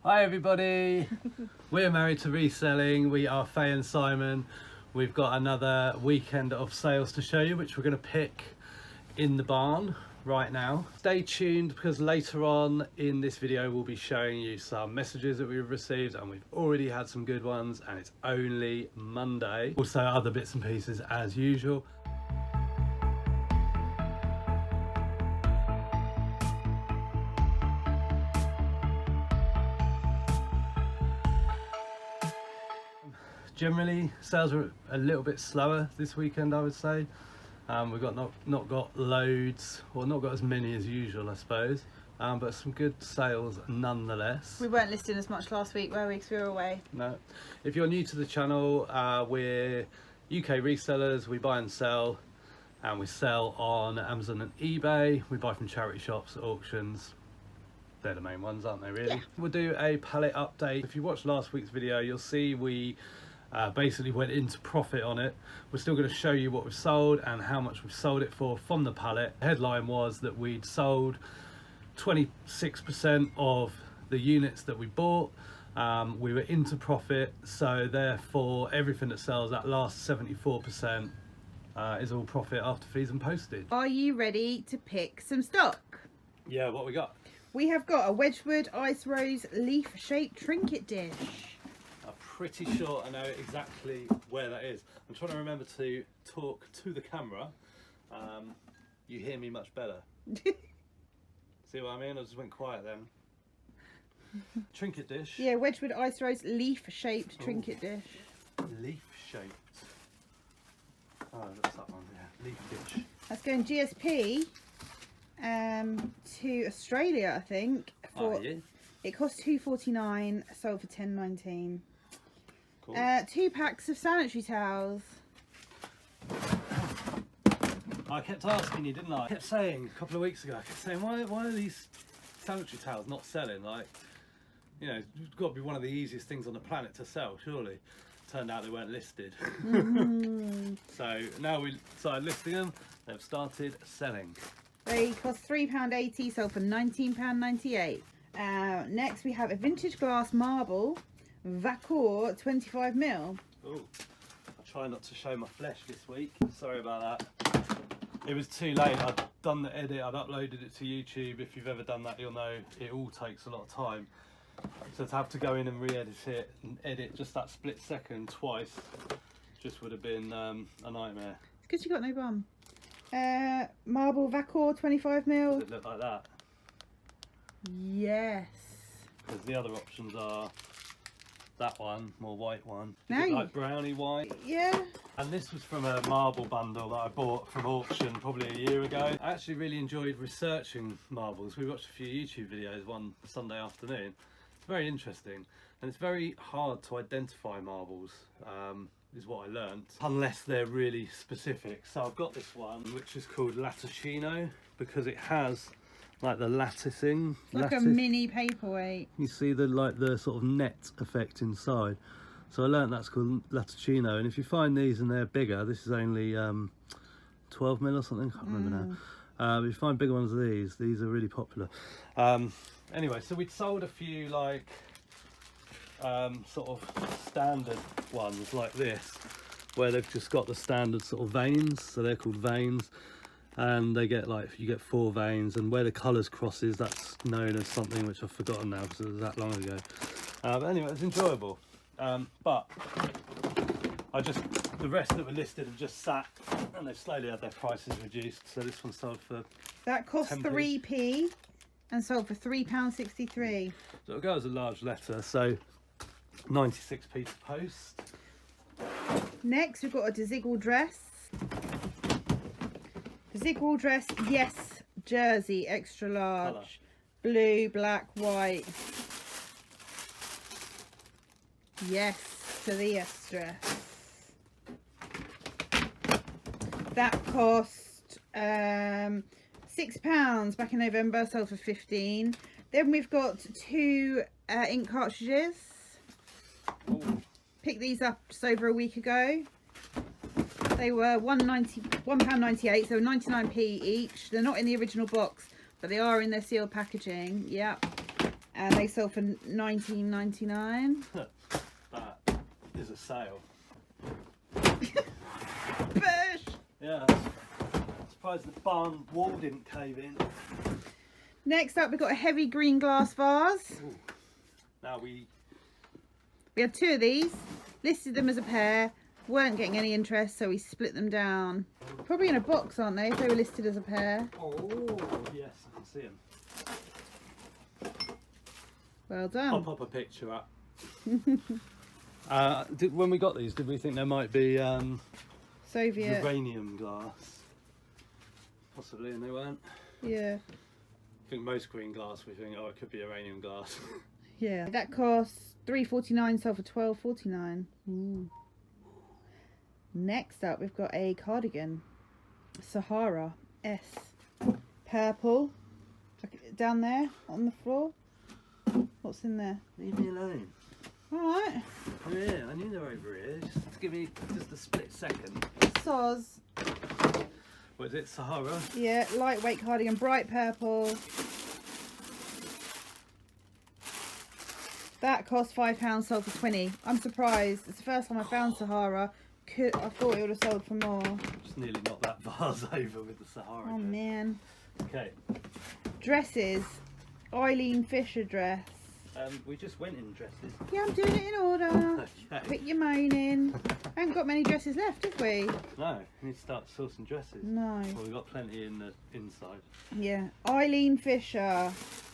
Hi everybody, we're married to Reselling. We are Faye and Simon. We've got another weekend of sales to show you, which we're going to pick in the barn right now. Stay tuned because later on in this video we'll be showing you some messages that we've received, and we've already had some good ones, and it's only Monday. Also other bits and pieces as usual. Generally, sales are a little bit slower this weekend, I would say. We've got not got loads, or not got as many as usual, I suppose, but some good sales nonetheless. We weren't listing as much last week, were we? Because we were away. No. If you're new to the channel, we're UK resellers. We buy and sell, and we sell on Amazon and eBay. We buy from charity shops, auctions. They're the main ones, aren't they, really? Yeah. We'll do a pallet update. If you watched last week's video, you'll see we basically went into profit on it. We're still going to show you what we've sold and how much we've sold it for from the pallet. The headline was that we'd sold 26% of the units that we bought. We were into profit, so therefore everything that sells, that last 74%, is all profit after fees and postage. Are you ready to pick some stock? Yeah, what we got? We have got a Wedgwood Ice Rose leaf shaped trinket dish. I'm pretty sure I know exactly where that is. I'm trying to remember to talk to the camera. You hear me much better. See what I mean? I just went quiet then. Trinket dish. Yeah, Wedgwood Ice Rose leaf shaped trinket dish. Leaf shaped. Oh, that's that one. Yeah, leaf dish. That's going GSP to Australia, I think. For, yeah. It cost $2.49, sold for $10.19. Cool. 2 packs of sanitary towels. I kept asking you, didn't I? I kept saying a couple of weeks ago, I kept saying, why are these sanitary towels not selling? Like, you know, it's got to be one of the easiest things on the planet to sell, surely. Turned out they weren't listed. So now we started listing them, they've started selling. They cost £3.80, sold for £19.98. Next we have a vintage glass marble, Vacor 25mm. Oh, I try not to show my flesh this week. Sorry about that. It was too late. I'd done the edit, I'd uploaded it to YouTube. If you've ever done that, you'll know it all takes a lot of time. So to have to go in and re-edit it and edit just that split second twice just would have been a nightmare. It's because you got no bum. Marble Vacor 25mm. Does it look like that? Yes. Because the other options are that one, more white one. No. Like brownie white. Yeah. And this was from a marble bundle that I bought from auction probably a year ago. I actually really enjoyed researching marbles. We watched a few YouTube videos one Sunday afternoon. It's very interesting, and it's very hard to identify marbles, is what I learnt, unless they're really specific. So I've got this one which is called Latticino because it has like the latticing. Like a mini paperweight. You see the sort of net effect inside. So I learnt that's called Latticino, and if you find these and they're bigger, this is only 12mm or something, can't remember now. If you find bigger ones of these are really popular. Anyway, so we'd sold a few like sort of standard ones like this, where they've just got the standard sort of veins, so they're called veins, and they get like, you get 4 veins, and where the colours crosses, that's known as something which I've forgotten now because it was that long ago. But anyway, it's enjoyable. But the rest that were listed have just sat, and they've slowly had their prices reduced. So this one sold for that cost 10p. 3p and sold for £3.63. So it'll go as a large letter, so 96p to post. Next we've got a Desigual dress. Desigual dress, yes, jersey, extra large. Colour. Blue, black, white. Yes, to the yes dress. That cost £6 back in November, sold for 15. Then we've got 2 ink cartridges. Ooh. Picked these up just over a week ago. They were £1.98, so 99p each. They're not in the original box, but they are in their sealed packaging. Yep. and they sold for $19.99. That is a sale. Push! Yeah, I'm surprised the barn wall didn't cave in. Next up, we've got a heavy green glass vase. Ooh. Now we had 2 of these, listed them as a pair, weren't getting any interest, so we split them down. Probably in a box, aren't they, if they were listed as a pair? Oh, yes, I can see them. Well done. I'll pop a picture up. When we got these, did we think there might be Soviet. uranium glass? Possibly, and they weren't. Yeah. I think most green glass we think, oh, it could be uranium glass. Yeah. That costs $3.49, sold for $12.49. Ooh. Next up, we've got a cardigan. Sahara S. Purple. Down there on the floor. What's in there? Leave me alone. Alright. Oh yeah, I knew they were over here. Just give me just a split second. Soz. What is it, Sahara? Yeah, lightweight cardigan, bright purple. That cost £5, sold for 20. I'm surprised. It's the first time I found Sahara. I thought it would have sold for more. Just nearly knocked that vase over with the Sahara. Oh man. Okay. Dresses. Eileen Fisher dress. We just went in dresses. Yeah, I'm doing it in order. Okay. Quit your moaning. Haven't got many dresses left, have we? No, we need to start sourcing dresses. No. Well, we've got plenty in the inside. Yeah. Eileen Fisher.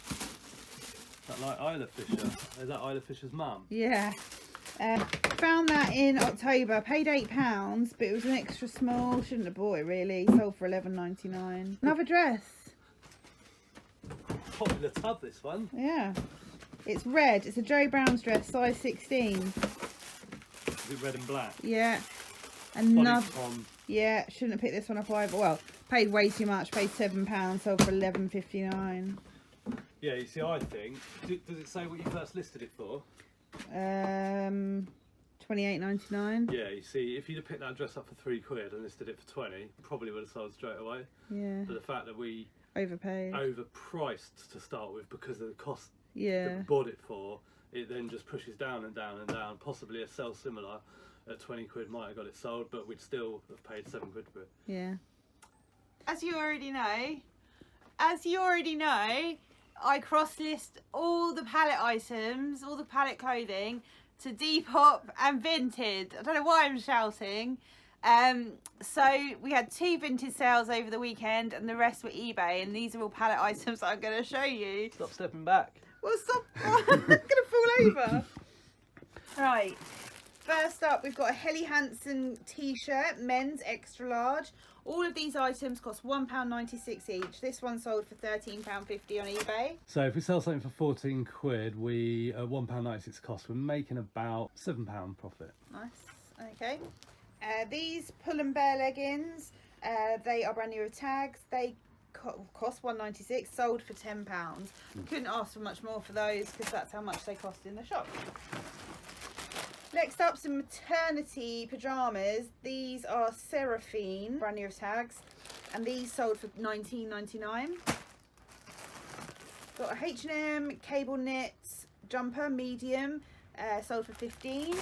Is that like Isla Fisher? Is that Isla Fisher's mum? Yeah. Found that in October. Paid £8, but it was an extra small. Shouldn't have bought it really. Sold for $11.99. Another dress. Popular tub, this one. Yeah. It's red. It's a Joe Brown's dress, size 16. Is it red and black? Yeah. Another. Bodycon. Yeah. Shouldn't have picked this one up either. Well, paid way too much. Paid £7. Sold for $11.59. Yeah, you see, I think. Does it say what you first listed it for? $28.99. Yeah, you see, if you'd have picked that dress up for £3 and listed it for 20, probably would have sold straight away. Yeah. But the fact that we Overpaid. overpriced to start with because of the cost that Yeah. we bought it for, it then just pushes down and down and down. Possibly a sell similar at £20 might have got it sold, but we'd still have paid £7 for it. Yeah. As you already know, I cross-list all the pallet items, all the pallet clothing to Depop and Vinted. I don't know why I'm shouting. So we had 2 Vinted sales over the weekend and the rest were eBay, and these are all pallet items that I'm going to show you. Stop stepping back. Well, stop. I'm going to fall over. Right. First up, we've got a Helly Hansen t-shirt, men's extra large. All of these items cost £1.96 each. This one sold for £13.50 on eBay. So if we sell something for £14, we at £1.96 cost, we're making about £7 profit. Nice. Okay. These Pull and Bear leggings, they are brand new with tags. They cost £1.96, sold for £10. Couldn't ask for much more for those because that's how much they cost in the shop. Next up, some maternity pyjamas. These are Seraphine, brand new with tags, and these sold for $19.99. Got a H&M cable knit jumper, medium, sold for $15.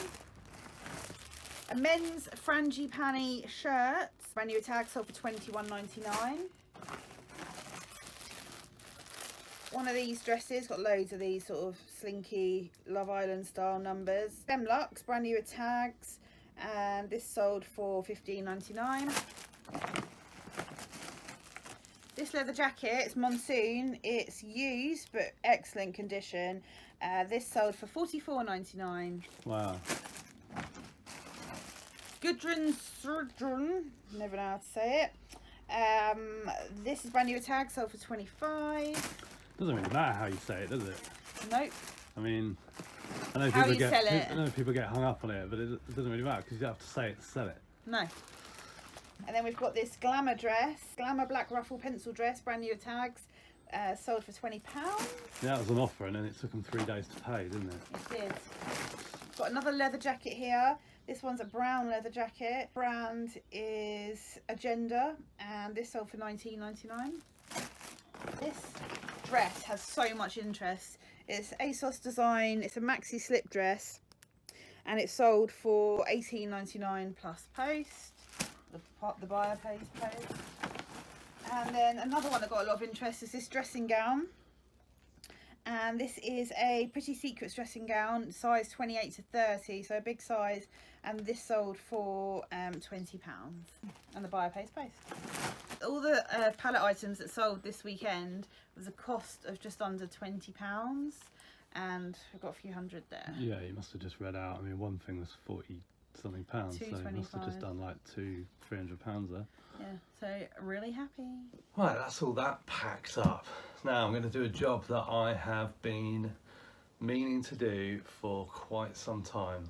A men's frangipani shirt, brand new with tags, sold for $21.99. One of these dresses, got loads of these sort of slinky Love Island style numbers. Demlux, brand new with tags, and this sold for $15.99. This leather jacket, it's monsoon, it's used but excellent condition. This sold for $44.99. Wow. Gudrun Surdrun, never know how to say it. This is brand new with tags, sold for $25. Doesn't really matter how you say it, does it? Nope. I mean, I know How people you get sell it. I know people get hung up on it, but it doesn't really matter because you have to say it to sell it. No. And then we've got this glamour dress, glamour black ruffle pencil dress, brand new with tags, sold for £20. Yeah, that was an offer, and then it took them 3 days to pay, didn't it? It did. Got another leather jacket here. This one's a brown leather jacket. Brand is Agenda, and this sold for $19.99. This dress has so much interest. It's ASOS design. It's a maxi slip dress, and it's sold for £18.99 plus post. The buyer pays post. And then another one that got a lot of interest is this dressing gown. And this is a Pretty Secrets dressing gown, size 28 to 30, so a big size. And this sold for £20, and the buyer pays post. All the pallet items that sold this weekend was a cost of just under £20, and we've got a few hundred there. Yeah, you must have just read out. I mean, one thing was 40 something pounds, so you must have just done like £200-300 there. Yeah, so really happy. Right, that's all that packed up. Now I'm going to do a job that I have been meaning to do for quite some time.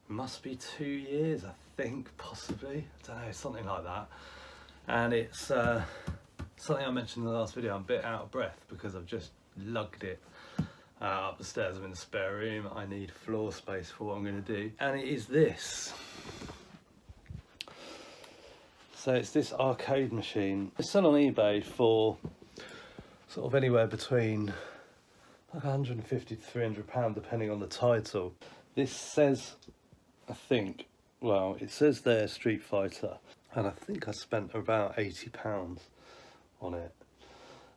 It must be 2 years, I think, possibly. I don't know, something like that. And it's something I mentioned in the last video. I'm a bit out of breath because I've just lugged it up the stairs. I'm in the spare room. I need floor space for what I'm going to do. And it is this. So it's this arcade machine. It's sold on eBay for sort of anywhere between like £150 to £300 depending on the title. This says, I think, well, it says there Street Fighter, and I think I spent about £80 on it.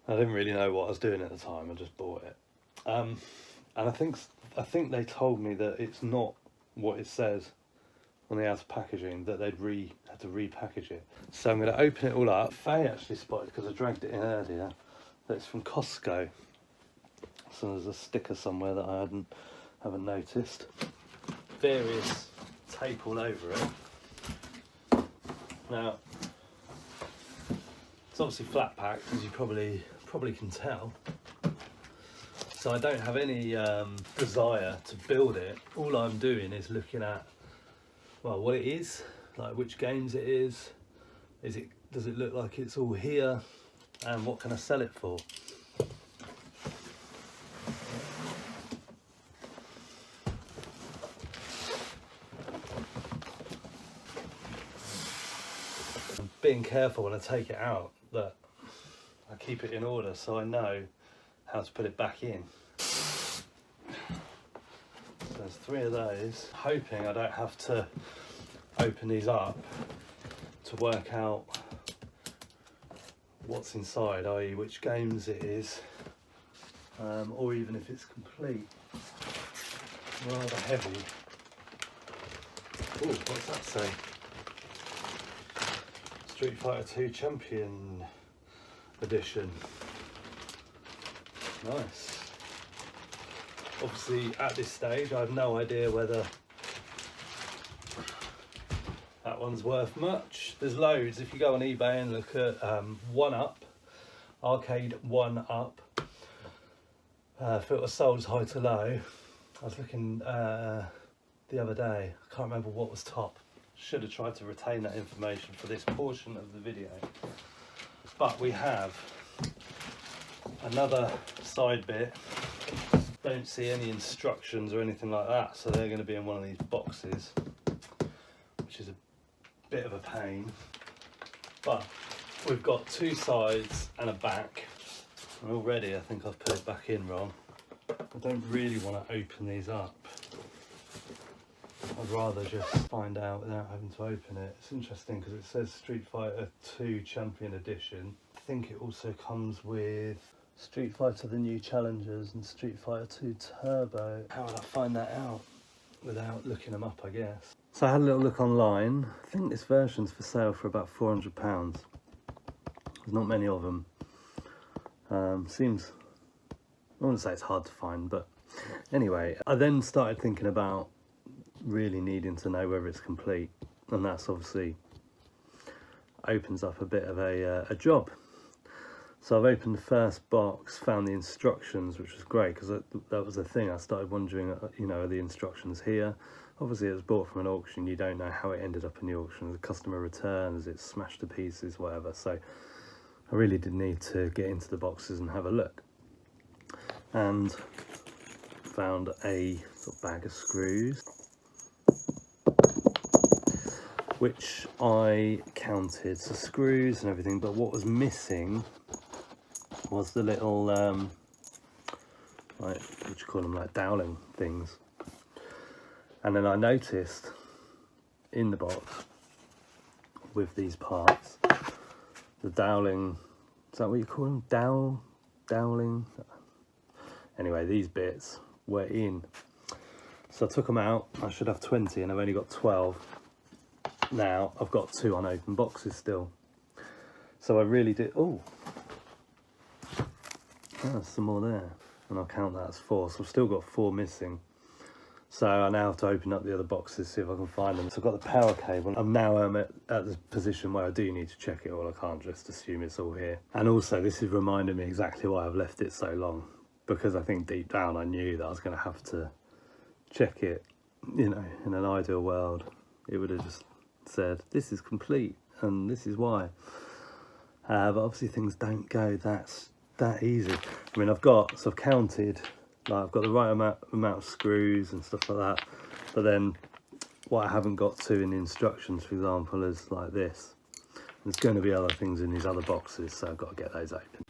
I didn't really know what I was doing at the time. I just bought it, and I think they told me that it's not what it says on the outer packaging, that they'd had to repackage it. So I'm going to open it all up. Faye actually spotted, because I dragged it in earlier, that it's from Costco. So there's a sticker somewhere that I haven't noticed. Various tape all over it. Now, it's obviously flat packed, as you probably can tell. So I don't have any desire to build it. All I'm doing is looking at, well, what it is, like which games it is. Does it look like it's all here, and what can I sell it for? I'm being careful when I take it out that I keep it in order so I know how to put it back in. There's 3 of those. Hoping I don't have to open these up to work out what's inside, i.e. which games it is, or even if it's complete. Rather heavy. Oh, what's that say? Street Fighter 2 Champion Edition. Nice. Obviously at this stage I have no idea whether that one's worth much. There's loads. If you go on eBay and look at 1UP, Arcade 1UP, if it was sold as high to low, I was looking the other day, I can't remember what was top. Should have tried to retain that information for this portion of the video. But we have another side bit. Don't see any instructions or anything like that, so they're going to be in one of these boxes, which is a bit of a pain. But we've got 2 sides and a back, and already I think I've put it back in wrong. I don't really want to open these up. I'd rather just find out without having to open it. It's interesting because it says Street Fighter 2 Champion Edition. I think it also comes with Street Fighter The New Challengers and Street Fighter 2 Turbo. How would I find that out without looking them up, I guess? So I had a little look online. I think this version's for sale for about £400. There's not many of them. Seems, I wouldn't say it's hard to find, but anyway. I then started thinking about really needing to know whether it's complete, and that's obviously opens up a bit of a job. So I've opened the first box, found the instructions, which was great because that was the thing. I started wondering, you know, are the instructions here? Obviously it was bought from an auction, you don't know how it ended up in the auction. The customer returns, it's smashed to pieces, whatever. So I really did need to get into the boxes and have a look. And found a sort of bag of screws, which I counted, so screws and everything, but what was missing was the little like, what do you call them, like doweling things. And then I noticed in the box with these parts, the doweling, is that what you call them? Doweling? Anyway, these bits were in. So I took them out. I should have 20 and I've only got 12. Now I've got 2 unopened boxes still. So I really did, oh, there's some more there. And I'll count that as 4. So I've still got 4 missing. So I now have to open up the other boxes, see if I can find them. So I've got the power cable. I'm now at the position where I do need to check it all. I can't just assume it's all here. And also this is reminding me exactly why I've left it so long. Because I think deep down I knew that I was going to have to check it. You know, in an ideal world, it would have just said, this is complete and this is why. But obviously things don't go that easy. I mean, I've counted, like I've got the right amount of screws and stuff like that, but then what I haven't got to in the instructions, for example, is like this. There's going to be other things in these other boxes, so I've got to get those open.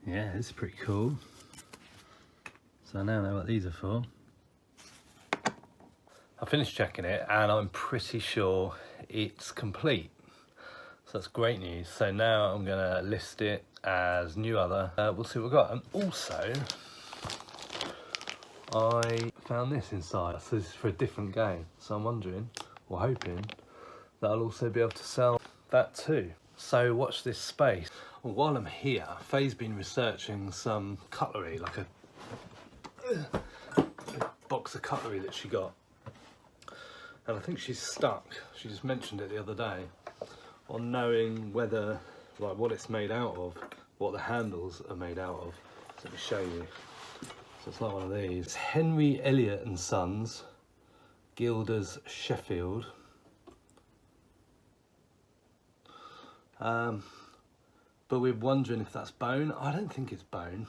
Yeah, this is pretty cool. So I now know what these are for. I finished checking it and I'm pretty sure it's complete. So that's great news. So now I'm gonna list it as new other. We'll see what we've got. And also, I found this inside. So this is for a different game. So I'm wondering, or hoping, that I'll also be able to sell that too. So watch this space. Well, while I'm here, Faye's been researching some cutlery, like a box of cutlery that she got. And I think she's stuck, she just mentioned it the other day, on knowing whether, like what it's made out of, what the handles are made out of. So let me show you. So it's like one of these. It's Henry Elliott and Sons, Gilders, Sheffield. But we're wondering if that's bone. I don't think it's bone,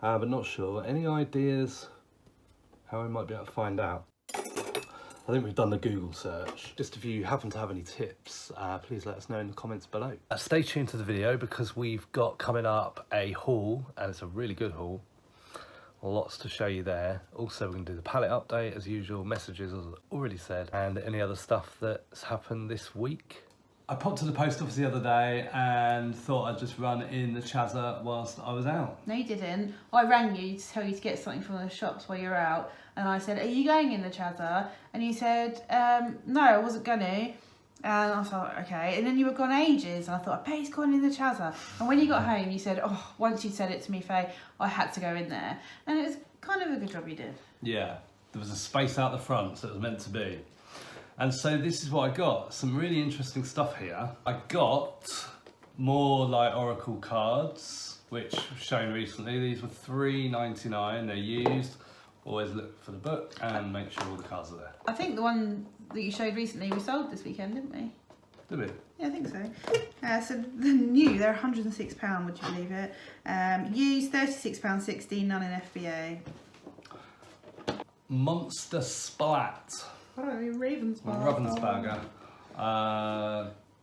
but not sure. Any ideas how we might be able to find out? I think we've done the Google search. Just if you happen to have any tips, please let us know in the comments below. Stay tuned to the video because we've got coming up a haul, and it's a really good haul. Lots to show you there. Also, we're going to do the pallet update as usual, messages as already said, and any other stuff that's happened this week. I popped to the post office the other day and thought I'd just run in the Chazza whilst I was out. No, you didn't. I rang you to tell you to get something from the shops while you're out, and I said, are you going in the Chazza? And you said, no, I wasn't gonna. And I thought, okay. And then you were gone ages, and I thought, I bet he's gone in the Chazza. And when you got home, you said, oh, once you said it to me, Faye, I had to go in there. And it was kind of a good job you did. Yeah, there was a space out the front, so it was meant to be. And so this is what I got. Some really interesting stuff here. I got more like Oracle cards, which were shown recently. These were $3.99, they're used. Always look for the book and make sure all the cards are there. I think the one that you showed recently we sold this weekend, didn't we? Did we? Yeah, I think so. So the new, they're £106, would you believe it? Used £36.60, none in FBA. Monster Splat. Oh, Ravensburger.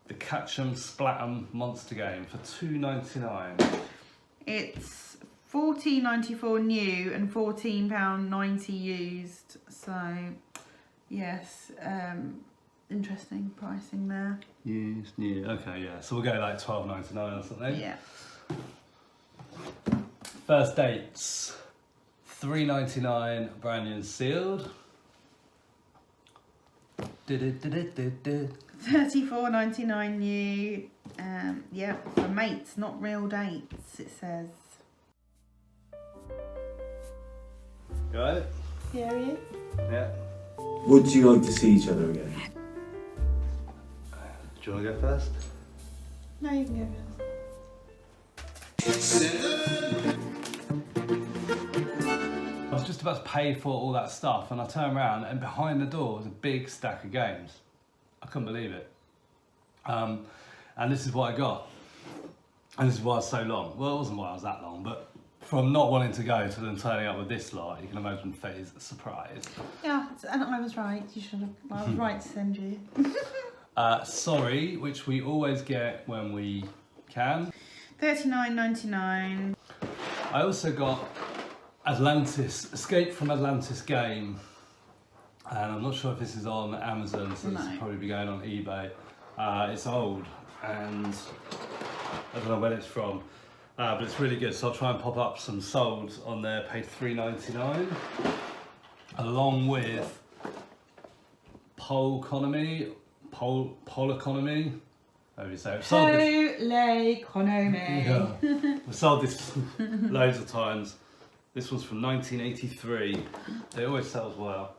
The Catch 'em Splat 'em Monster Game for $2.99. It's $14.94 new and £14.90 used. So, yes, interesting pricing there. Used, new. Okay, yeah. So we'll go like $12.99 or something. Yeah. First dates. $3.99 brand new and sealed. $34.99 new. Yeah, for mates, not real dates, it says. You alright? Yeah, he is. Yeah. Would you like to see each other again? Do you want to go first? No, you can go first. I was just about to pay for all that stuff and I turned around and behind the door was a big stack of games. I couldn't believe it. And this is what I got. And this is why I was so long. Well, it wasn't why I was that long, but from not wanting to go to then turning up with this lot, you can imagine Faye's surprise. Yeah, and I was right. You should have. I was right to send you. Sorry, which we always get when we can. $39.99. I also got Atlantis, Escape from Atlantis game. And I'm not sure if this is on Amazon, so this will probably be going on eBay. It's old, and I don't know when it's from, but it's really good. So I'll try and pop up some solds on there, paid $3.99, along with Pole Economy, however you say it. Pole Economy. Yeah. We've sold this loads of times. This one's from 1983. It always sells well.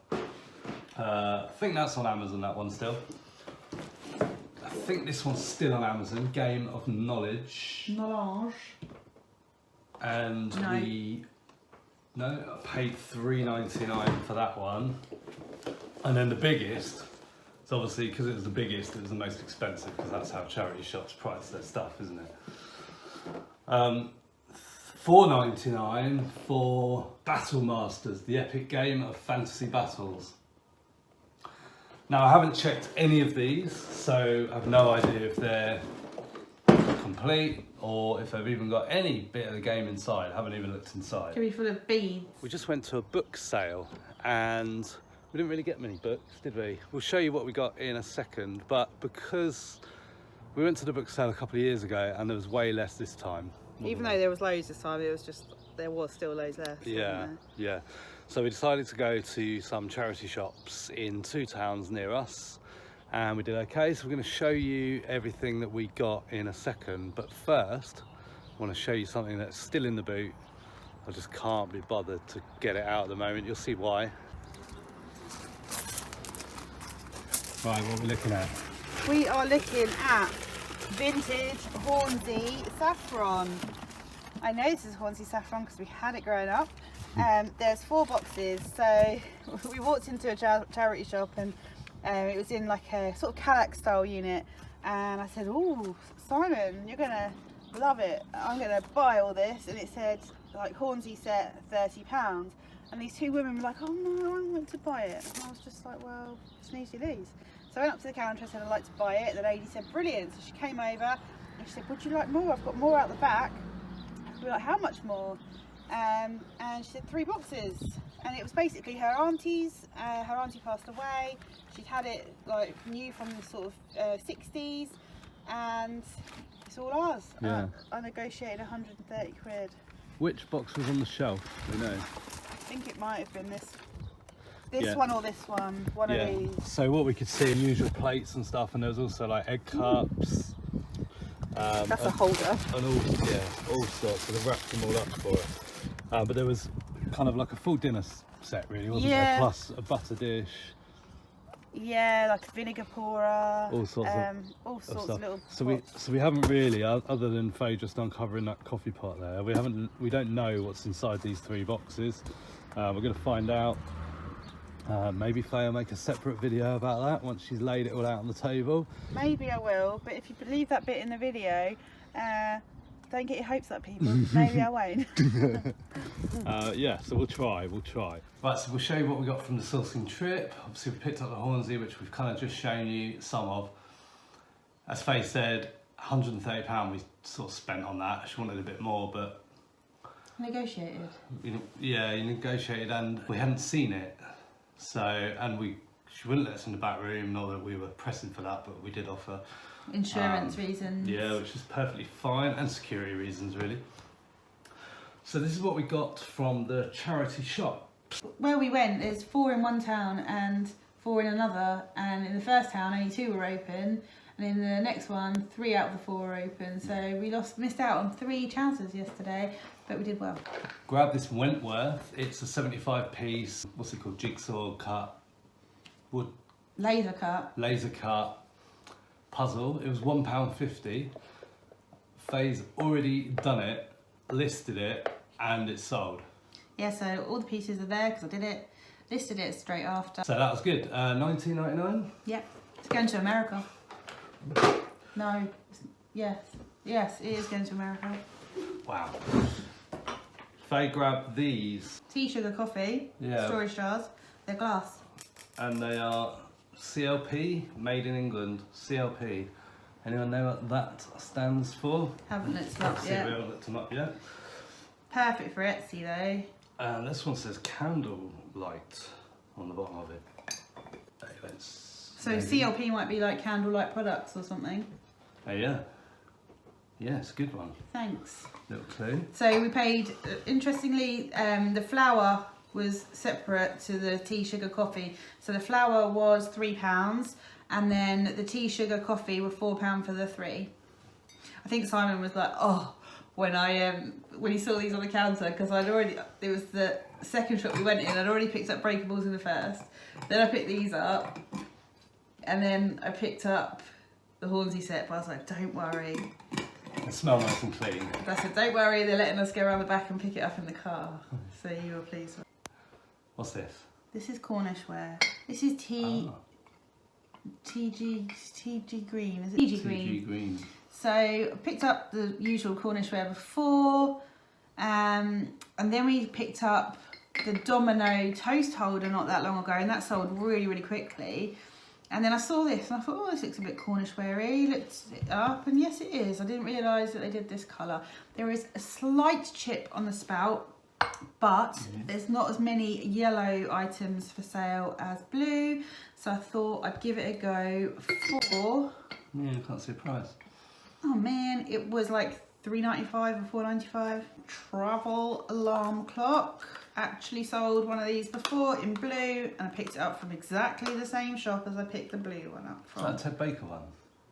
I think that's on Amazon, that one still. I think this one's still on Amazon, Game of Knowledge. And I paid $3.99 for that one. And then the biggest, it's obviously because it was the biggest, it was the most expensive, because that's how charity shops price their stuff, isn't it? $4.99 for Battle Masters, the epic game of fantasy battles. Now, I haven't checked any of these, so I have no idea if they're complete or if they've even got any bit of the game inside. I haven't even looked inside. Could be full of beads. We just went to a book sale and we didn't really get many books, did we? We'll show you what we got in a second, but because we went to the book sale a couple of years ago and there was way less this time. Even though there was loads this time, there was still loads left. Yeah, yeah. So we decided to go to some charity shops in 2 towns near us, and we did okay. So we're going to show you everything that we got in a second, but first I want to show you something that's still in the boot. I just can't be bothered to get it out at the moment. You'll see why. Right, what are we looking at? We are looking at vintage Hornsey saffron. I know this is Hornsey saffron because we had it growing up. There's 4 boxes, so we walked into a charity shop and it was in like a sort of Cadillac style unit, and I said, "Oh, Simon, you're gonna love it. I'm gonna buy all this." And it said like Hornsey set £30, and these 2 women were like, "Oh no, I want to buy it." And I was just like, "Well, snoozy loose." So I went up to the counter and said I'd like to buy it. The lady said, "Brilliant." So she came over and she said, "Would you like more? I've got more out the back." We were like, "How much more?" And she said 3 boxes, and it was basically her auntie's. Her auntie passed away. She'd had it like new from the sort of 60s, and it's all ours. Yeah. I negotiated 130 quid. Which box was on the shelf? We know. I think it might have been this Yeah. one or this one. One of these. So what we could see, unusual plates and stuff, and there was also like egg cups. That's a holder. And all sorts. So they've wrapped them all up for us. But there was kind of like a full dinner set, really, wasn't there? Plus a butter dish. Yeah, like a vinegar pourer. All sorts of stuff. little. So we haven't really, other than Faye just uncovering that coffee pot there, we don't know what's inside these 3 boxes. We're going to find out. Maybe Faye will make a separate video about that once she's laid it all out on the table. Maybe I will, but if you believe that bit in the video, don't get your hopes up, people. Maybe I won't. Yeah, so we'll try. Right, so we'll show you what we got from the sourcing trip. Obviously we picked up the Hornsey, which we've kind of just shown you some of. As Faye said, £130 we sort of spent on that. She wanted a bit more, but... Negotiated. You negotiated, and we hadn't seen it. So, and she wouldn't let us in the back room, not that we were pressing for that, but we did offer. Insurance reasons. Yeah, which is perfectly fine, and security reasons, really. So this is what we got from the charity shop. Where we went, there's 4 in one town and 4 in another, and in the first town only 2 were open, and in the next one 3 out of the 4 were open. So we missed out on 3 chances yesterday, but we did well. Grab this Wentworth. It's a 75 piece, what's it called, jigsaw cut, wood Laser cut puzzle. It was £1.50. Faye's already done it, listed it, and it's sold. Yeah, so all the pieces are there because I did it, listed it straight after. So that was good. $19.99. Yep, it's going to America. No, yes, it is going to America. Wow. Faye grabbed these. Tea, sugar, coffee, Yeah. storage jars, they're glass. And they are CLP, made in England. CLP. Anyone know what that stands for? Haven't looked them up We yet. haven't looked them up yet. Perfect for Etsy though. And this one says candle light on the bottom of it. Okay, So maybe. CLP might be like candlelight products or something. Oh yeah. Yeah, it's a good one. Thanks. Little clue. So we paid, interestingly, the flour was separate to the tea, sugar, coffee. So the flour was £3 and then the tea, sugar, coffee were £4 for the 3. I think Simon was like, oh, when he saw these on the counter, because it was the second shop we went in, I'd already picked up breakables in the first. Then I picked these up and then I picked up the Hornsey set, but I was like, don't worry. They smell nice and clean. I said, don't worry, they're letting us go around the back and pick it up in the car. So you were pleased. What's this? This is Cornish ware. This is TG green. Is it TG green? TG green. So I picked up the usual Cornish ware before, and then we picked up the Domino toast holder not that long ago, and that sold really, really quickly. And then I saw this and I thought, oh, this looks a bit Cornish ware-y. Looked it up, and yes, it is. I didn't realise that they did this colour. There is a slight chip on the spout, but there's not as many yellow items for sale as blue. So I thought I'd give it a go for... Yeah, I can't see a price. Oh man, it was like $3.95 or $4.95. Travel alarm clock. Actually sold one of these before in blue, and I picked it up from exactly the same shop as I picked the blue one up from. Is that a Ted Baker one?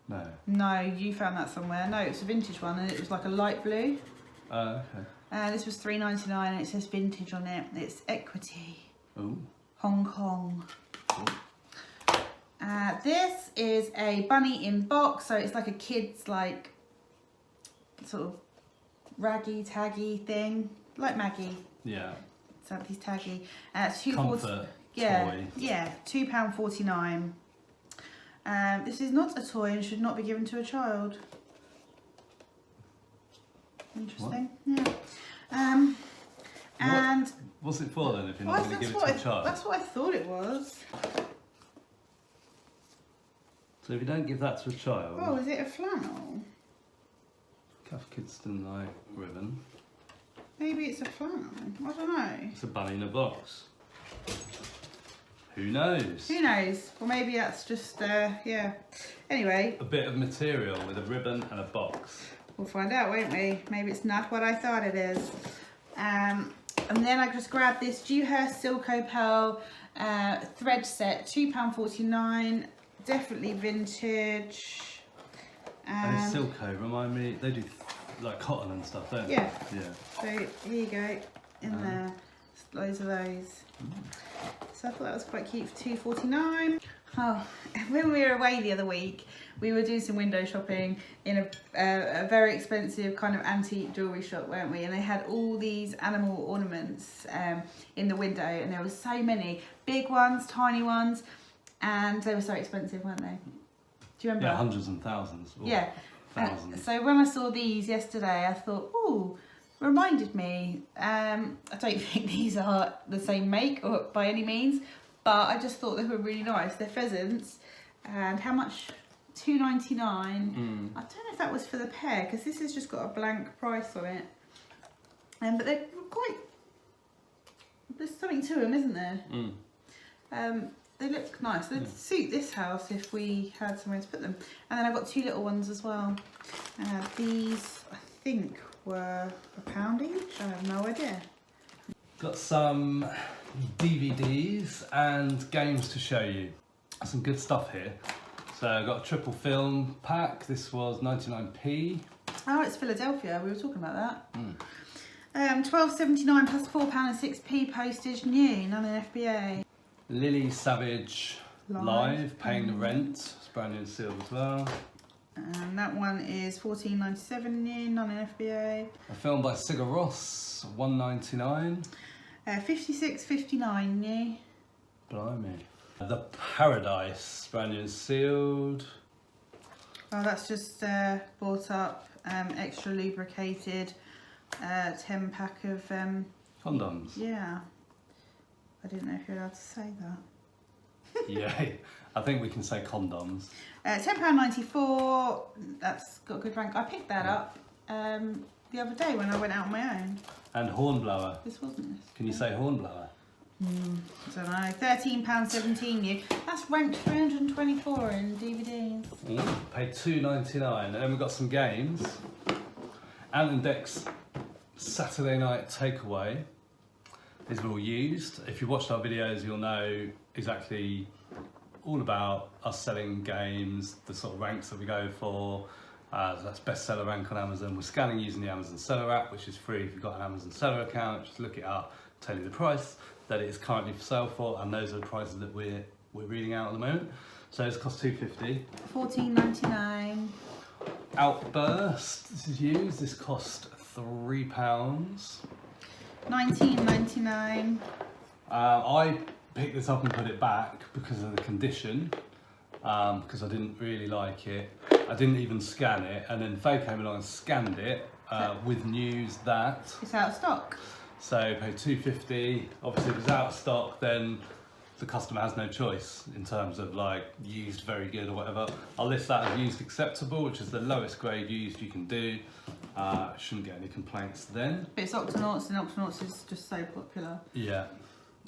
No. No, you found that somewhere. No, it's a vintage one, and it was like a light blue. Oh, okay. This was $3.99, and it says vintage on it. It's Equity. Ooh. Hong Kong. Cool. This is a bunny in box, so it's like a kid's like sort of raggy taggy thing, like Maggie. Yeah. Something's taggy. It's Comfort yeah, toy. yeah, £2.49. This is not a toy and should not be given to a child. Interesting. What? Yeah. And what's it for then if you're not going to give it to a child? That's what I thought it was. So if you don't give that to a child... Oh, is it a flannel? Cuff kids still like ribbon. Maybe it's a flannel. I don't know. It's a bunny in a box. Who knows? Who knows? Or maybe that's just, yeah. Anyway. A bit of material with a ribbon and a box. We'll find out, won't we? Maybe it's not what I thought it is. And then I just grabbed this Dewhurst Silco Pearl thread set, £2.49. Definitely vintage. And Silco, remind me, they do like cotton and stuff, don't they? Yeah. Yeah. So here you go, in there, loads of those. So I thought that was quite cute for £2.49. Oh, when we were away the other week, we were doing some window shopping in a very expensive kind of antique jewellery shop, weren't we? And they had all these animal ornaments in the window, and there were so many, big ones, tiny ones, and they were so expensive, weren't they? Do you remember? Yeah, hundreds and thousands. Yeah. Thousands. So when I saw these yesterday, I thought, ooh, reminded me. I don't think these are the same make or by any means, but I just thought they were really nice. They're pheasants, and how much? £2.99. I don't know if that was for the pair, because this has just got a blank price on it. But they're quite. There's something to them, isn't there? They look nice. They'd suit this house if we had somewhere to put them. And then I've got two little ones as well. These, I think, were £1 each. I have no idea. Got some DVDs and games to show you. Some good stuff here. So I've got a triple film pack. This was 99p. Oh, it's Philadelphia. We were talking about that. £12.79 plus £4 and 6p postage. New, none in FBA. Lily Savage Live, Paying the Rent. It's brand new and sealed as well. And that one is £14.97 new, none in FBA. A film by Sigur Rós, $1.99. £56.59 new. Blimey. The Paradise, brand new and sealed. Oh, that's just bought up, extra lubricated, 10 pack of... Condoms. Yeah. I didn't know if you're allowed to say that. Yeah, I think we can say condoms. £10.94, that's got a good rank. I picked that up. the other day when I went out on my own. And hornblower. This wasn't this. Can you say hornblower? I don't know. £13.17 new. That's ranked 324 in DVDs. Paid $2.99, and then we've got some games. Ant and Dec's Saturday night takeaway. These are all used. If you watched our videos, you'll know exactly all about us selling games, the sort of ranks that we go for. So that's bestseller rank on Amazon. We're scanning using the Amazon Seller app, which is free if you've got an Amazon Seller account. Just look it up, tell you the price that it is currently for sale for, and those are the prices that we're reading out at the moment. So this costs $2.50. $14.99. Outburst, this is used. This cost £3. $19.99. I picked this up and put it back because of the condition, because I didn't really like it. I didn't even scan it, and then Faye came along and scanned it with news that It's out of stock. so paid $2.50. Obviously, if it's out of stock, then the customer has no choice in terms of like used very good or whatever. I'll list that as used acceptable, which is the lowest grade used you can do. Shouldn't get any complaints then. But it's Octonauts, and Octonauts is just so popular. Yeah.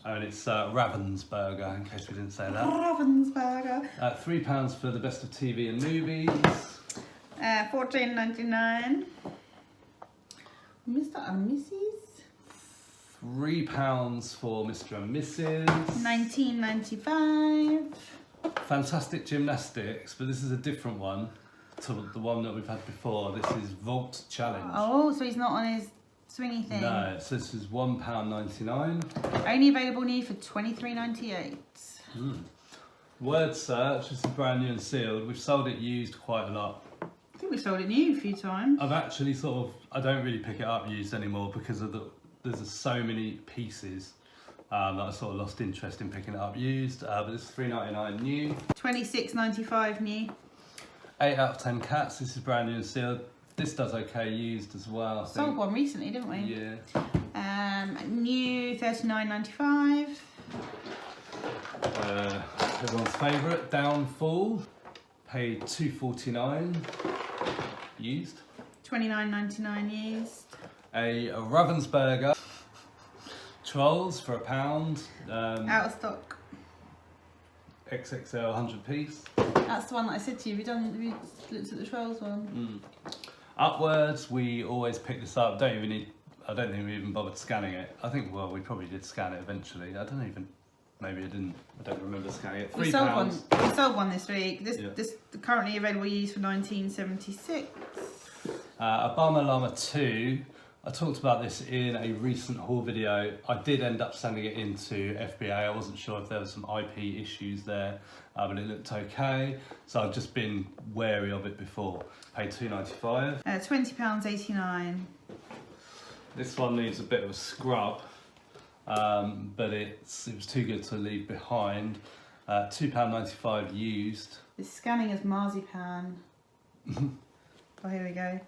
And it's Ravensburger, in case we didn't say that. Ravensburger. £3 for the best of TV and movies. $14.99. Mr. and Mrs. £3 for Mr. and Mrs. $19.95. Fantastic Gymnastics, but this is a different one to the one that we've had before. This is Vault Challenge. Oh, so he's not on his swingy thing. No, so this is £1.99. Only available new for $23.98. Word Search, this is brand new and sealed. We've sold it used quite a lot. I think we sold it new a few times. I've actually I don't really pick it up used anymore because of there's so many pieces that I sort of lost interest in picking it up used. But this is $3.99 new. $26.95 new. 8 out of 10 cats. This is brand new and sealed. This does okay used as well. I think. Sold one recently, didn't we? Yeah. New $39.95. Everyone's favourite, Downfall. Paid $2.49 used. $29.99 used. A Ravensburger. Trolls for £1. Out of stock. XXL 100 piece. That's the one that I said to you. Have you looked at the Trolls one? Upwards, we always pick this up. I don't think we even bothered scanning it. I think, well, we probably did scan it eventually. Maybe I didn't. I don't remember scanning it. We sold one. We sold one this week. This currently available used for $19.76. Obama Llama 2. I talked about this in a recent haul video. I did end up sending it into FBA. I wasn't sure if there were some IP issues there, but it looked okay. So I've just been wary of it before. Paid $2.95. £20.89. This one needs a bit of a scrub, but it was too good to leave behind. £2.95 used. It's scanning as marzipan. Oh, here we go.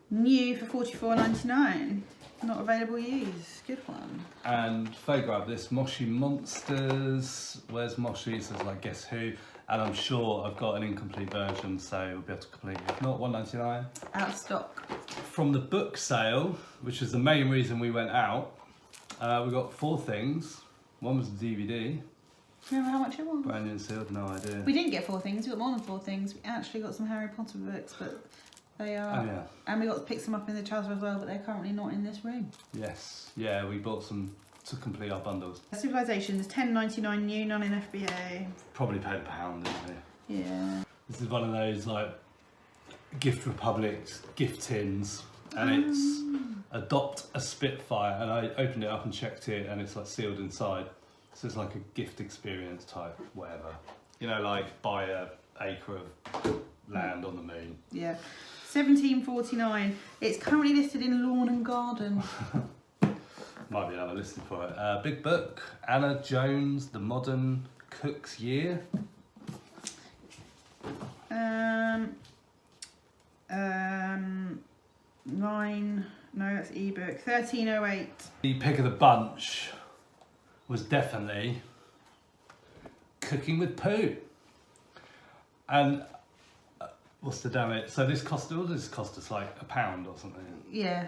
New for $44.99. Not available used. Good one. And Faye grabbed this Moshi Monsters. Where's Moshi? Says like Guess Who. And I'm sure I've got an incomplete version, so we'll be able to complete it. If not, $1.99. Out of stock. From the book sale, which is the main reason we went out, we got 4 things. One was a DVD. Do you remember how much it was? Brand new and sealed, no idea. We didn't get 4 things. We got more than 4 things. We actually got some Harry Potter books, but they are. Oh yeah. And we got to pick some up in the Chasm as well, but they're currently not in this room. Yes. Yeah, we bought some to complete our bundles. Civilizations, $10.99 new, none in FBA. Probably paid £1, didn't we? Yeah. This is one of those like Gift Republic gift tins, and it's Adopt a Spitfire, and I opened it up and checked it, and it's like sealed inside. So it's like a gift experience type, whatever. You know, like buy an acre of land on the moon. Yeah. $17.49. It's currently listed in Lawn and Garden. Might be another listing for it. Big Book, Anna Jones, The Modern Cook's Year. That's ebook. $13.08. The pick of the bunch was definitely Cooking with Poo. And What's the damage? So this cost us like £1 or something. Yeah.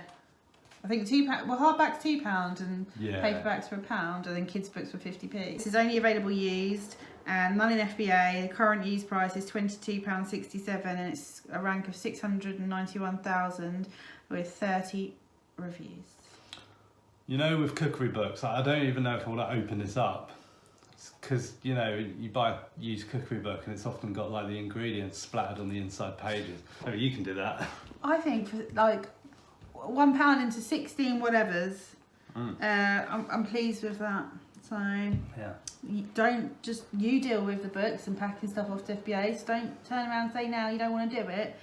I think £2. Well, hardback's £2 and Yeah. paperbacks were £1, and then kids' books were 50p. This is only available used and none in FBA. The current used price is £22.67, and it's a rank of 691,000 with 30 reviews. You know, with cookery books, I don't even know if I want to open this up, because you know, you buy a used cookery book and it's often got like the ingredients splattered on the inside pages. Maybe you can do that. I think for like £1 into 16 whatevers, I'm pleased with that. So Yeah. you deal with the books and packing stuff off to FBA, so don't turn around and say now you don't want to do it.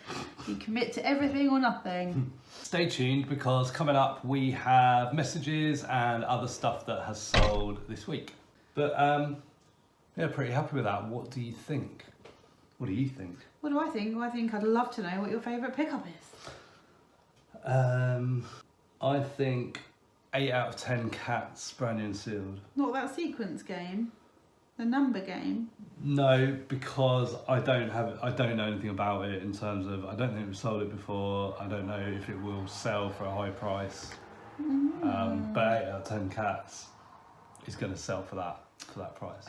You commit to everything or nothing. Stay tuned, because coming up we have messages and other stuff that has sold this week. But yeah, pretty happy with that. What do you think? What do you think? What do I think? Well, I think I'd love to know what your favourite pickup is. I think 8 out of 10 cats, brand new and sealed. Not that sequence game, the number game. No, because I don't know anything about it in terms of, I don't think we've sold it before. I don't know if it will sell for a high price. But 8 out of 10 cats is going to sell for that price.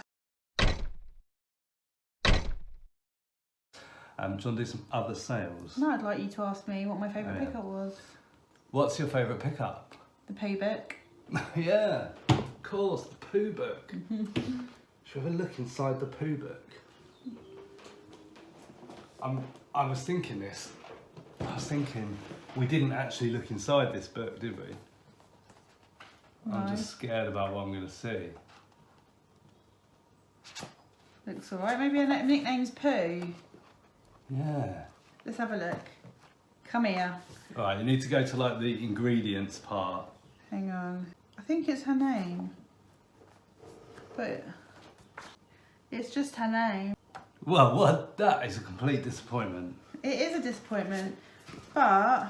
Do you want to do some other sales? No, I'd like you to ask me what my favourite Oh, yeah. pickup was. What's your favourite pickup? The Poo Book. Yeah, of course, the Poo Book. Should we have a look inside the Poo Book? I was thinking this. I was thinking we didn't actually look inside this book, did we? No. I'm just scared about what I'm going to see. Looks alright. Maybe her nickname's Pooh. Yeah. Let's have a look. Come here. Alright, you need to go to like the ingredients part. Hang on. I think it's her name. But it's just her name. Well, what? That is a complete disappointment. It is a disappointment. But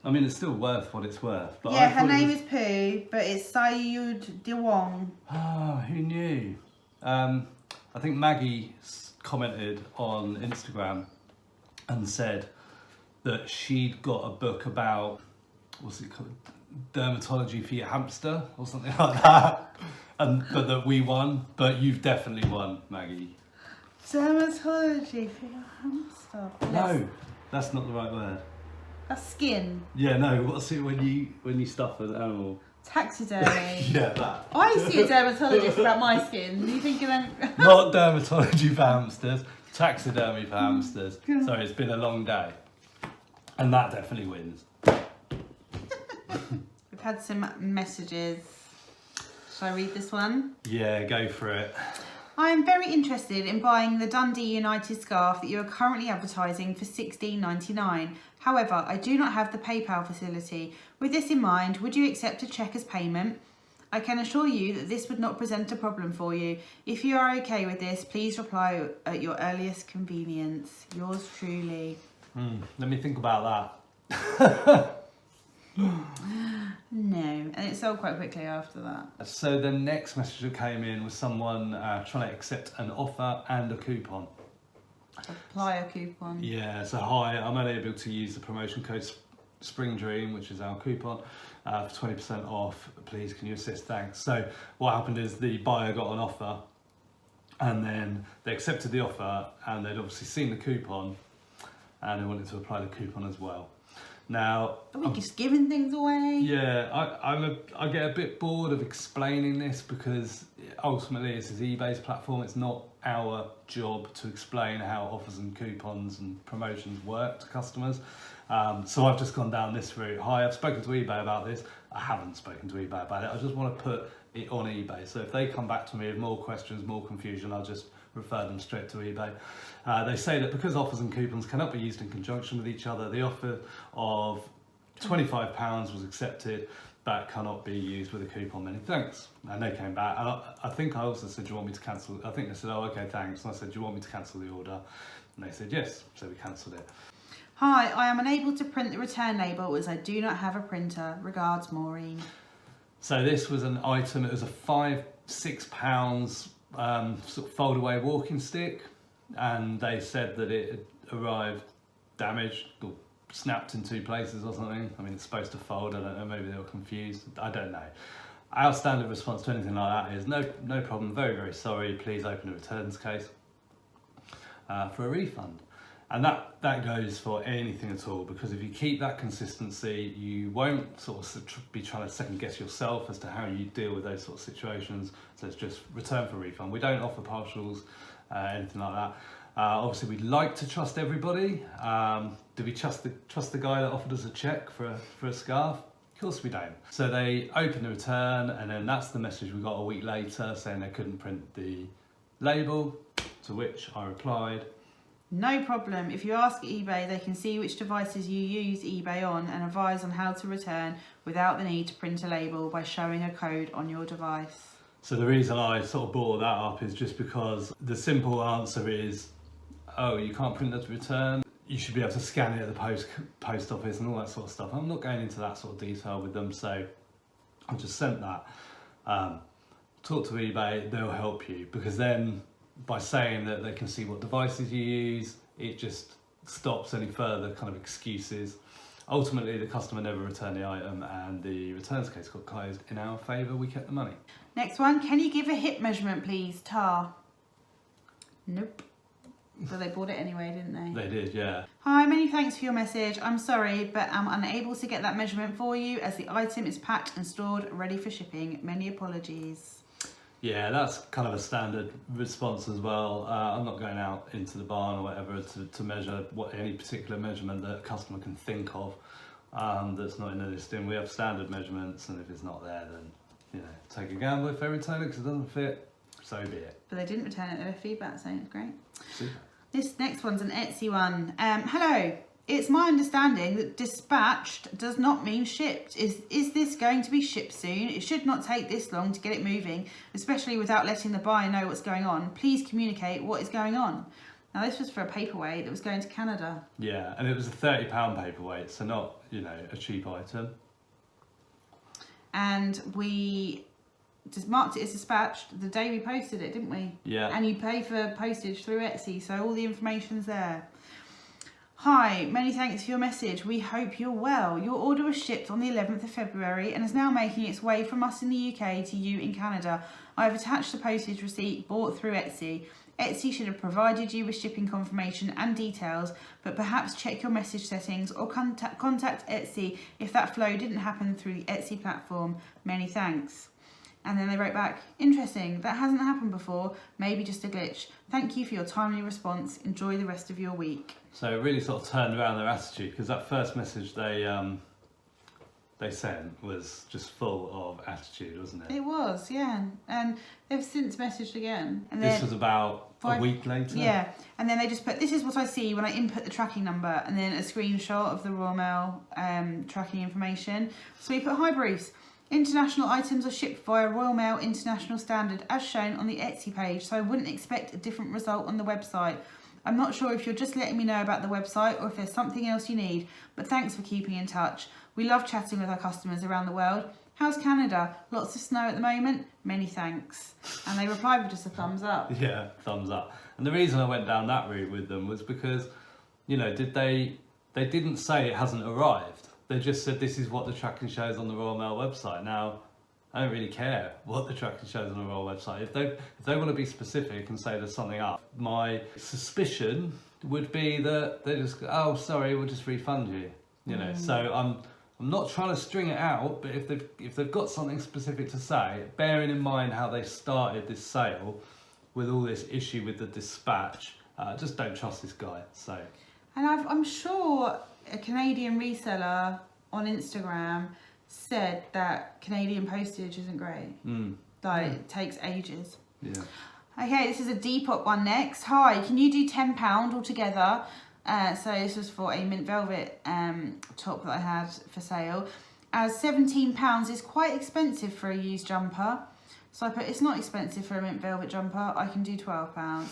I mean, it's still worth what it's worth. But yeah, her name is Pooh, but it's Sayud Dewong. Ah, who knew? I think Maggie commented on Instagram and said that she'd got a book about, what's it called, dermatology for your hamster or something like that, but that we won. But you've definitely won, Maggie. Dermatology for your hamster. No, that's not the right word. That's skin. Yeah, no. What's it when you stuff an animal? Taxidermy. Yeah, that. I see a dermatologist about my skin. Are you thinking that? Not dermatology for hamsters, taxidermy for hamsters. Sorry, it's been a long day. And that definitely wins. We've had some messages. Shall I read this one? Yeah, go for it. I am very interested in buying the Dundee United scarf that you are currently advertising for $16.99. However, I do not have the PayPal facility. With this in mind, would you accept a cheque as payment? I can assure you that this would not present a problem for you. If you are okay with this, please reply at your earliest convenience. Yours truly. Let me think about that. No, and it sold quite quickly after that. So the next message that came in was someone trying to accept an offer and a coupon. Apply a coupon. Yeah, so hi, I'm unable to use the promotion code Spring Dream, which is our coupon, for 20% off. Please, can you assist? Thanks. So what happened is the buyer got an offer, and then they accepted the offer, and they'd obviously seen the coupon, and they wanted to apply the coupon as well. Now, Are we just giving things away? yeah, I get a bit bored of explaining this, because ultimately this is eBay's platform. It's not our job to explain how offers and coupons and promotions work to customers. So I've just gone down this route. Hi, I've spoken to eBay about this. I haven't spoken to eBay about it. I just want to put it on eBay. So if they come back to me with more questions, more confusion, I'll just refer them straight to eBay. They say that because offers and coupons cannot be used in conjunction with each other, the offer of £25 was accepted. That cannot be used with a coupon. Many thanks. And they came back. And I think I also said, do you want me to cancel? I think they said, oh, okay, thanks. And I said, do you want me to cancel the order? And they said, yes. So we cancelled it. Hi, I am unable to print the return label as I do not have a printer. Regards, Maureen. So this was an item. It was a £6 sort of fold away walking stick, and they said that it had arrived damaged or snapped in 2 places or something. I mean, it's supposed to fold. I don't know. Maybe they were confused. I don't know. Our standard response to anything like that is no problem. Very, very sorry. Please open a returns case for a refund. And that goes for anything at all, because if you keep that consistency, you won't sort of be trying to second guess yourself as to how you deal with those sort of situations. So it's just return for refund. We don't offer partials, anything like that. Obviously, we'd like to trust everybody. Do we trust the guy that offered us a check for a scarf? Of course we don't. So they opened the return, and then that's the message we got a week later saying they couldn't print the label, to which I replied, no problem. If you ask eBay, they can see which devices you use eBay on and advise on how to return without the need to print a label by showing a code on your device. So the reason I sort of brought that up is just because the simple answer is, oh, you can't print that to return. You should be able to scan it at the post office and all that sort of stuff. I'm not going into that sort of detail with them, so I just sent that. Talk to eBay, they'll help you, because then by saying that they can see what devices you use, it just stops any further kind of excuses. Ultimately, the customer never returned the item and the returns case got closed in our favour. We kept the money. Next one, can you give a hip measurement, please, Tar? Nope. But they bought it anyway, didn't they? They did, yeah. Hi, many thanks for your message. I'm sorry, but I'm unable to get that measurement for you as the item is packed and stored ready for shipping. Many apologies. Yeah, that's kind of a standard response as well. I'm not going out into the barn or whatever to measure any particular measurement that a customer can think of that's not in the listing. We have standard measurements, and if it's not there, then take a gamble. If they return it because it doesn't fit, so be it. But they didn't return it. They left feedback saying it's great. Super. This next one's an Etsy one. Hello. It's my understanding that dispatched does not mean shipped. Is this going to be shipped soon? It should not take this long to get it moving, especially without letting the buyer know what's going on. Please communicate what is going on. Now, this was for a paperweight that was going to Canada. Yeah, and it was a £30 paperweight, so not, a cheap item. And we just marked it as dispatched the day we posted it, didn't we? Yeah. And you pay for postage through Etsy, so all the information's there. Hi, many thanks for your message. We hope you're well. Your order was shipped on the 11th of February and is now making its way from us in the UK to you in Canada. I have attached the postage receipt bought through Etsy. Etsy should have provided you with shipping confirmation and details, but perhaps check your message settings or contact Etsy if that flow didn't happen through the Etsy platform. Many thanks. And then they wrote back, interesting, that hasn't happened before, maybe just a glitch. Thank you for your timely response. Enjoy the rest of your week. So it really sort of turned around their attitude, because that first message they sent was just full of attitude, wasn't it? It was, yeah. And they've since messaged again. And this was about a week later? Yeah. And then they just put, this is what I see when I input the tracking number, and then a screenshot of the Royal Mail tracking information. So we put, hi Bruce. International items are shipped via Royal Mail International Standard as shown on the Etsy page, so I wouldn't expect a different result on the website. I'm not sure if you're just letting me know about the website or if there's something else you need, but thanks for keeping in touch. We love chatting with our customers around the world. How's Canada? Lots of snow at the moment? Many thanks. And they replied with just a thumbs up. Yeah, thumbs up. And the reason I went down that route with them was because, they didn't say it hasn't arrived. They just said this is what the tracking shows on the Royal Mail website. Now, I don't really care what the tracking shows on the Royal website. If they want to be specific and say there's something up, my suspicion would be that they just go, oh, sorry, we'll just refund you. So I'm not trying to string it out, but if they've got something specific to say, bearing in mind how they started this sale with all this issue with the dispatch, just don't trust this guy. So. And I'm sure a Canadian reseller on Instagram said that Canadian postage isn't great. That it takes ages. Yeah. Okay, this is a Depop one next. Hi, can you do £10 altogether? So this was for a mint velvet top that I had for sale. As £17 is quite expensive for a used jumper. So I put, it's not expensive for a mint velvet jumper. I can do £12.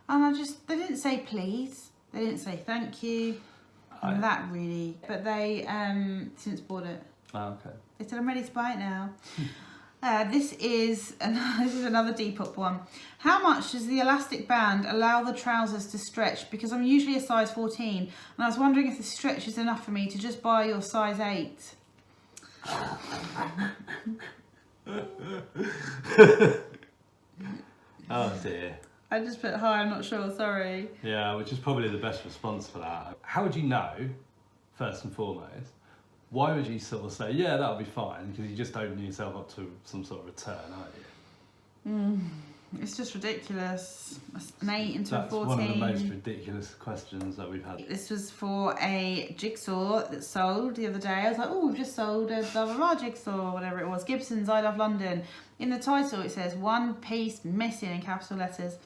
And they didn't say please. They didn't say thank you. That really, but they since bought it. Oh, okay. They said I'm ready to buy it now. This is another Depop one. How much does the elastic band allow the trousers to stretch? Because I'm usually a size 14 and I was wondering if the stretch is enough for me to just buy your size 8. Oh dear. I just put hi, I'm not sure, sorry. Yeah, which is probably the best response for that. How would you know, first and foremost, why would you sort of say, yeah, that'll be fine, because you just open yourself up to some sort of return, aren't you? It's just ridiculous. An 8 into That's a 14. one of the most ridiculous questions that we've had. This was for a jigsaw that sold the other day. I was like, oh, we've just sold a blah blah blah jigsaw, or whatever it was. Gibson's I Love London. In the title it says 1 piece missing in capital letters.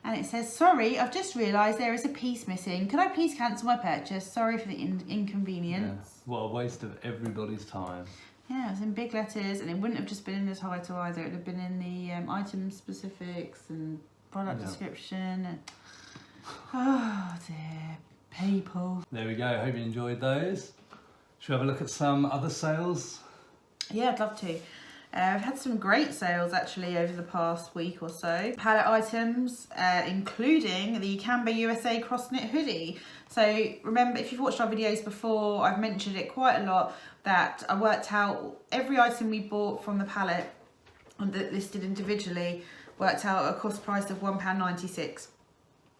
And it says, sorry, I've just realised there is a piece missing. Could I please cancel my purchase? Sorry for the inconvenience. Yeah. What a waste of everybody's time. Yeah, it was in big letters, and it wouldn't have just been in the title either. It would have been in the item specifics and product description. And oh dear, people. There we go. Hope you enjoyed those. Should we have a look at some other sales? Yeah, I'd love to. I've had some great sales actually over the past week or so. Pallet items, including the Canberra USA cross knit hoodie. So remember, if you've watched our videos before, I've mentioned it quite a lot, that I worked out every item we bought from the pallet that listed individually, worked out a cost price of £1.96.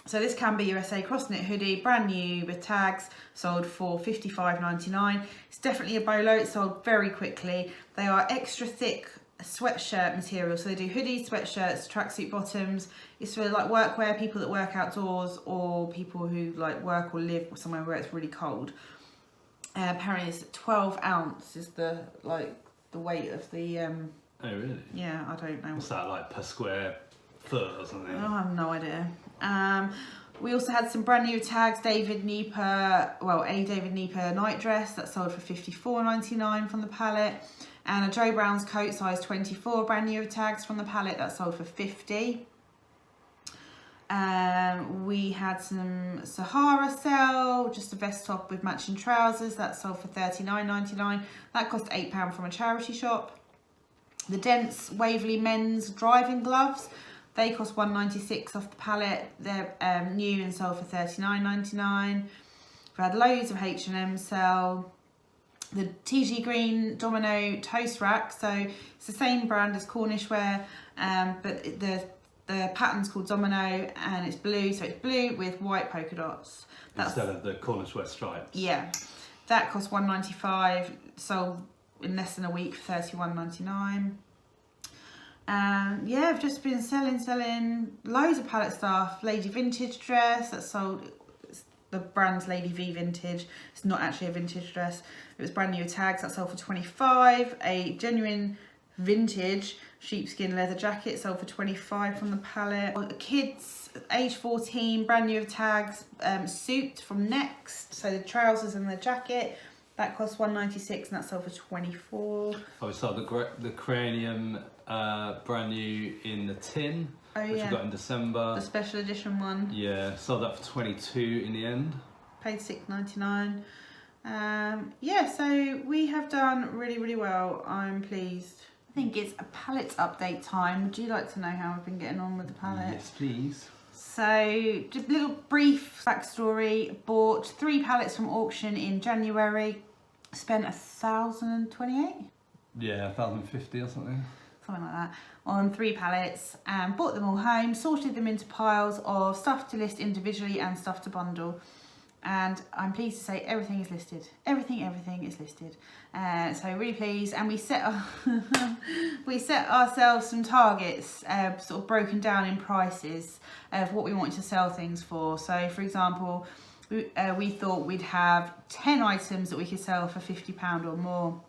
So this Canberra USA cross knit hoodie, brand new with tags, sold for $55.99. It's definitely a bolo, it sold very quickly. They are extra thick sweatshirt material, so they do hoodies, sweatshirts, tracksuit bottoms. It's for like workwear, people that work outdoors, or people who like work or live somewhere where it's really cold. Apparently it's 12 ounce is the weight of the Oh really? yeah, I don't know. What's that, like per square foot or something? Oh, I have no idea. We also had some brand new tags, David Nieper night dress that sold for $54.99 from the pallet, and a Joe Brown's coat size 24 brand new tags from the pallet that sold for $50. We had some Sahara sale, just a vest top with matching trousers that sold for $39.99. That cost £8 from a charity shop. The Dents Waverley men's driving gloves, they cost $1.96 off the pallet. They're new and sold for $39.99. We've had loads of H&M sale. The TG Green Domino toast rack, so it's the same brand as Cornish wear, but the pattern's called Domino and it's blue, so it's blue with white polka dots. Instead of the Cornish West stripes. Yeah, that cost $1.95, sold in less than a week for $31.99. Yeah, I've just been selling loads of pallet stuff. Lady Vintage dress that sold, the brand's Lady V Vintage. It's not actually a vintage dress. It was brand new tags that sold for $25. A genuine vintage sheepskin leather jacket sold for $25 from the pallet. A kids age 14 brand new tags suit from Next. So the trousers and the jacket. That cost $1.96 and that sold for $24. Oh, we saw the cranium brand new in the tin, which we got in December. The special edition one. Yeah, sold that for $22 in the end. Paid $6.99. Yeah, so we have done really well. I'm pleased. I think it's a pallet update time. Would you like to know how I've been getting on with the pallet? Yes, please. So, just a little brief backstory. Bought 3 pallets from auction in January. Spent $1,028. Yeah, 1,050 or something. Something like that, on 3 pallets, and brought them all home, sorted them into piles of stuff to list individually and stuff to bundle. And I'm pleased to say everything is listed. Everything is listed. So really pleased. And we set ourselves some targets, sort of broken down in prices of what we wanted to sell things for. So for example, we thought we'd have 10 items that we could sell for £50 or more,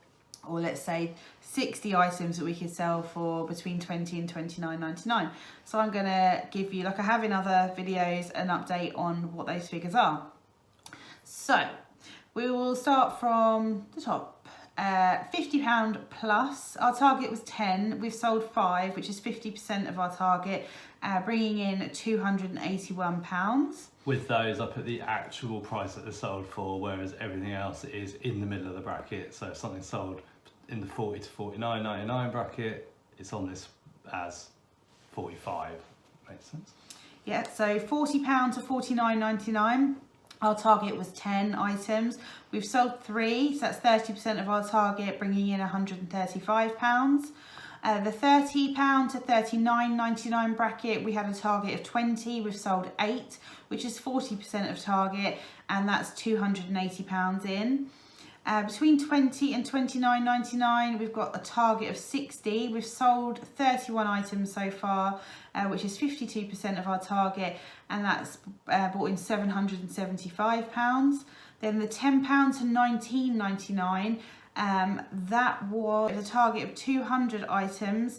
or let's say 60 items that we could sell for between $20 and $29.99. So I'm gonna give you, like I have in other videos, an update on what those figures are. So we will start from the top. £50 plus. Our target was 10. We've sold 5, which is 50% of our target, bringing in £281. With those, I put the actual price that they're sold for, whereas everything else is in the middle of the bracket. So if something sold in the 40 to 49.99 bracket, it's on this as 45. Makes sense. Yeah, so £40 to £49.99. Our target was 10 items. We've sold 3, so that's 30% of our target, bringing in £135. The £30 to £39.99 bracket, we had a target of 20. We've sold 8, which is 40% of target, and that's £280 in. Between 20 and £29.99, we've got a target of 60. We've sold 31 items so far, which is 52% of our target, and that's brought in £775. Then the £10 to £19.99, that was a target of 200 items.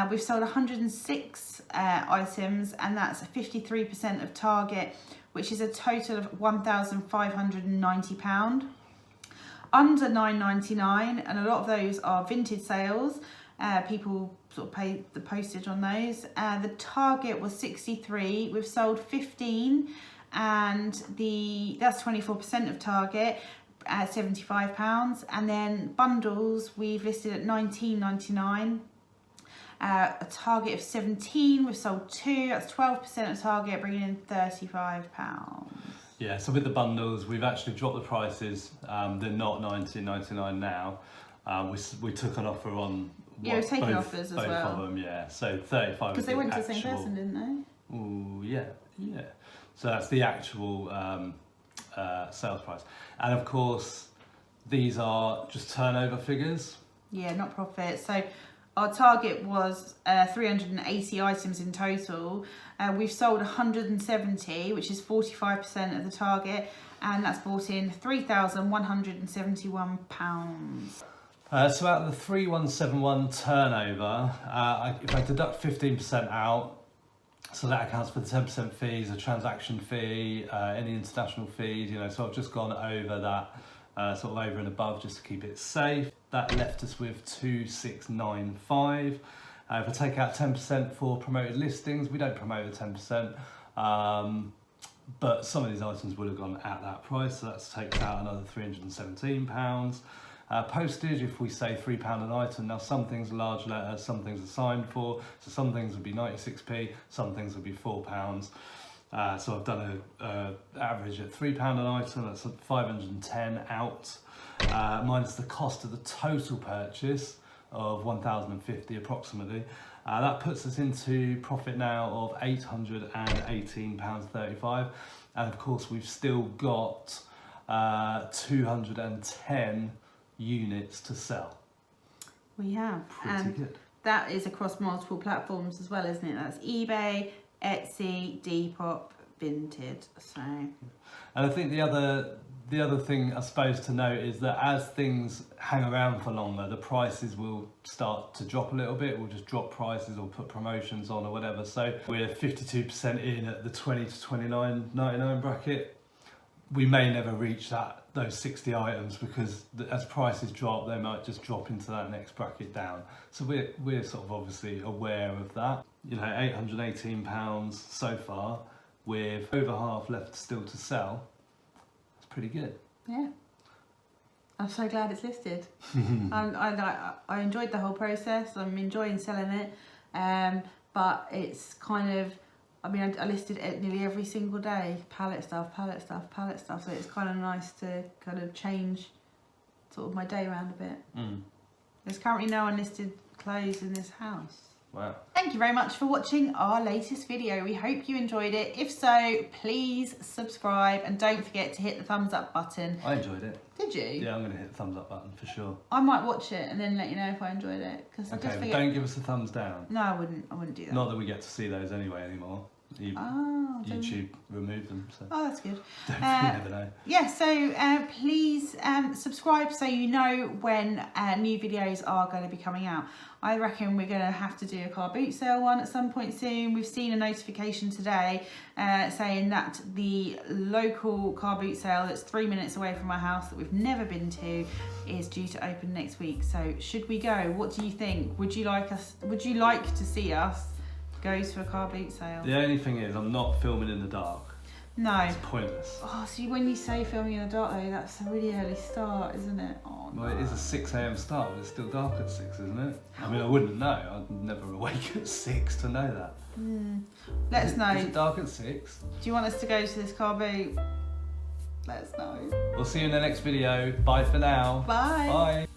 We've sold 106 items, and that's 53% of target, which is a total of £1,590. Under £9.99, and a lot of those are vintage sales. People sort of pay the postage on those. The target was 63. We've sold 15, and that's 24% of target at £75. And then bundles we've listed at £19.99. A target of 17. We've sold 2. That's 12% of target, bringing in £35. Yeah, so with the bundles, we've actually dropped the prices. They're not £19.99 now. We took an offer on we've taken offers as well. Both of them, yeah. So 35. Because they went to the same person, didn't they? Ooh, yeah. So that's the actual sales price, and of course, these are just turnover figures. Yeah, not profit. So our target was 380 items in total. We've sold 170, which is 45% of the target, and that's brought in £3,171. So out of the 3171 turnover, if I deduct 15% out, so that accounts for the 10% fees, a transaction fee, any international fees, so I've just gone over that, sort of over and above just to keep it safe. That left us with 2695. If I take out 10% for promoted listings, we don't promote at 10%, but some of these items would have gone at that price, so that takes out another £317. Postage, if we say £3 an item, now some things are large letters, some things are signed for, so some things would be 96p, some things would be £4. So I've done an average at £3 an item, that's 510 out, minus the cost of the total purchase of 1,050 approximately. That puts us into profit now of £818.35, and of course we've still got 210 units to sell. We have. Pretty good. That is across multiple platforms as well, isn't it? That's eBay, Etsy, Depop, Vinted. So, and I think the other thing I suppose to note is that as things hang around for longer, the prices will start to drop a little bit. We'll just drop prices or put promotions on or whatever. So we're 52% in at the 20 to 29.99 bracket. We may never reach those 60 items because as prices drop, they might just drop into that next bracket down. So we're sort of obviously aware of that. £818 so far, with over half left still to sell. That's pretty good. yeah. I'm so glad it's listed. I enjoyed the whole process. I'm enjoying selling it. But it's kind of, I listed it nearly every single day. Pallet stuff. So it's kind of nice to kind of change sort of my day around a bit. There's currently no unlisted clothes in this house. Wow. Thank you very much for watching our latest video. We hope you enjoyed it. If so, please subscribe and don't forget to hit the thumbs up button. I enjoyed it. Did you? Yeah, I'm going to hit the thumbs up button for sure. I might watch it and then let you know if I enjoyed it. Okay, but don't give us a thumbs down. No, I wouldn't do that. Not that we get to see those anyway anymore. YouTube removed them. So. Oh, that's good. You never know. Yeah, so please subscribe so you know when new videos are going to be coming out. I reckon we're going to have to do a car boot sale one at some point soon. We've seen a notification today saying that the local car boot sale that's 3 minutes away from our house that we've never been to is due to open next week. So should we go? What do you think? Would you like to see us go to a car boot sale? The only thing is I'm not filming in the dark. No. It's pointless. Oh, so when you say filming in the dark though, that's a really early start, isn't it? Oh, Well, it is a 6 a.m. start, but it's still dark at 6, isn't it? I mean, I wouldn't know. I'd never awake at 6 to know that. Let us know. Is it dark at 6? Do you want us to go to this car boot? Let us know. We'll see you in the next video. Bye for now. Bye. Bye.